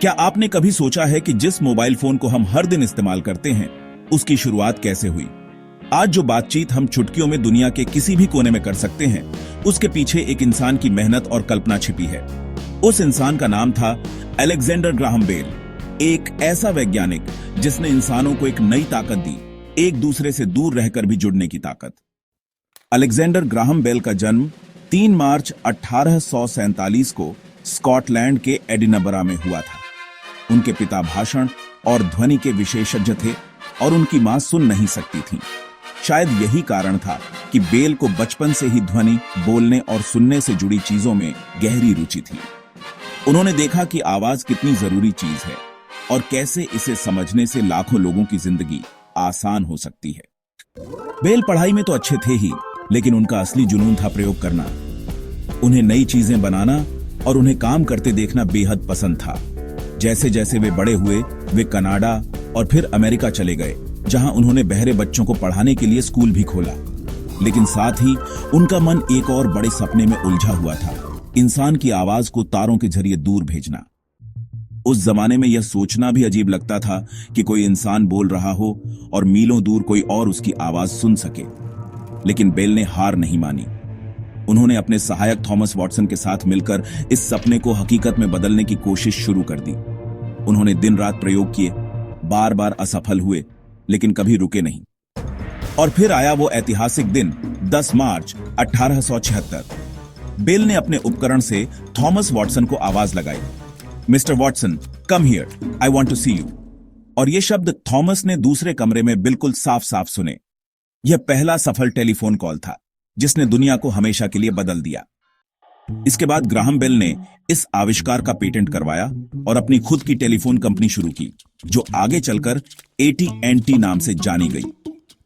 क्या आपने कभी सोचा है कि जिस मोबाइल फोन को हम हर दिन इस्तेमाल करते हैं, उसकी शुरुआत कैसे हुई? आज जो बातचीत हम चुटकियों में दुनिया के किसी भी कोने में कर सकते हैं, उसके पीछे एक इंसान की मेहनत और कल्पना छिपी है। उस इंसान का नाम था अलेक्जेंडर ग्राहम बेल, एक ऐसा वैज्ञानिक जिसने इंसानों को एक नई ताकत दी, एक दूसरे से दूर रहकर भी जुड़ने की ताकत। अलेक्जेंडर ग्राहम बेल का जन्म 3 मार्च 1847 को स्कॉटलैंड के एडिनबरा में हुआ था। उनके पिता भाषण और ध्वनि के विशेषज्ञ थे और उनकी मां सुन नहीं सकती थी। शायद यही कारण था कि बेल को बचपन से ही ध्वनि, बोलने और सुनने से जुड़ी चीजों में गहरी रुचि थी। उन्होंने देखा कि आवाज कितनी जरूरी चीज है और कैसे इसे समझने से लाखों लोगों की जिंदगी आसान हो सकती है। बेल पढ़ाई में तो अच्छे थे ही, लेकिन उनका असली जुनून था प्रयोग करना। उन्हें नई चीजें बनाना और उन्हें काम करते देखना बेहद पसंद था। जैसे जैसे वे बड़े हुए, वे कनाडा और फिर अमेरिका चले गए, जहां उन्होंने बहरे बच्चों को पढ़ाने के लिए स्कूल भी खोला। लेकिन साथ ही उनका मन एक और बड़े सपने में उलझा हुआ था, इंसान की आवाज को तारों के जरिए दूर भेजना। उस जमाने में यह सोचना भी अजीब लगता था कि कोई इंसान बोल रहा हो और मीलों दूर कोई और उसकी आवाज सुन सके। लेकिन बेल ने हार नहीं मानी। उन्होंने अपने सहायक थॉमस वॉटसन के साथ मिलकर इस सपने को हकीकत में बदलने की कोशिश शुरू कर दी। उन्होंने दिन रात प्रयोग किए, बार बार असफल हुए, लेकिन कभी रुके नहीं। और फिर आया वो ऐतिहासिक दिन 10 मार्च 1876। बेल ने अपने उपकरण से थॉमस वॉटसन को आवाज लगाई, mister Watson, come here, I want to see you. और ये शब्द थॉमस ने दूसरे कमरे में बिल्कुल साफ साफ सुने। यह पहला सफल टेलीफोन कॉल था जिसने दुनिया को हमेशा के लिए बदल दिया। इसके बाद ग्राहम बेल ने इस आविष्कार का पेटेंट करवाया और अपनी खुद की टेलीफोन कंपनी शुरू की, जो आगे चलकर AT&T नाम से जानी गई।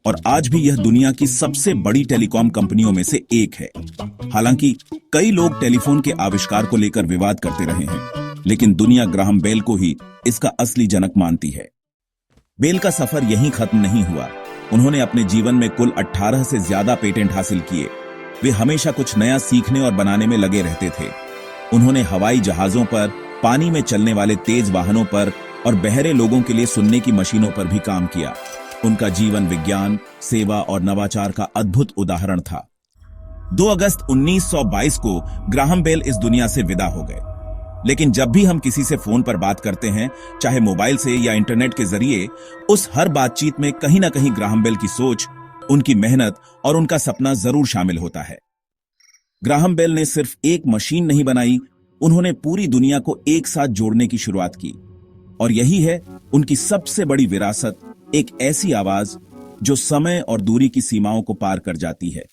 और आज भी यह दुनिया की सबसे बड़ी टेलीकॉम कंपनियों में से एक है। हालांकि कई लोग टेलीफोन के आविष्कार को लेकर विवाद करते रहे हैं, लेकिन दुनिया ग्राहम बेल को ही इसका असली जनक मानती है। बेल का सफर यहीं खत्म नहीं हुआ। उन्होंने अपने जीवन में कुल 18 से ज्यादा पेटेंट हासिल किए। वे हमेशा कुछ नया सीखने और बनाने में लगे रहते थे। उन्होंने हवाई जहाजों पर, पानी में चलने वाले तेज वाहनों पर और बहरे लोगों के लिए सुनने की मशीनों पर भी काम किया। उनका जीवन विज्ञान, सेवा और नवाचार का अद्भुत उदाहरण था। 2 अगस्त 1922 को ग्राहम बेल इस दुनिया से विदा हो गए। लेकिन जब भी हम किसी से फोन पर बात करते हैं, चाहे मोबाइल से या इंटरनेट के जरिए, उस हर बातचीत में कहीं ना कहीं ग्राहम बेल की सोच, उनकी मेहनत और उनका सपना जरूर शामिल होता है। ग्राहम बेल ने सिर्फ एक मशीन नहीं बनाई, उन्होंने पूरी दुनिया को एक साथ जोड़ने की शुरुआत की। और यही है उनकी सबसे बड़ी विरासत, एक ऐसी आवाज जो समय और दूरी की सीमाओं को पार कर जाती है।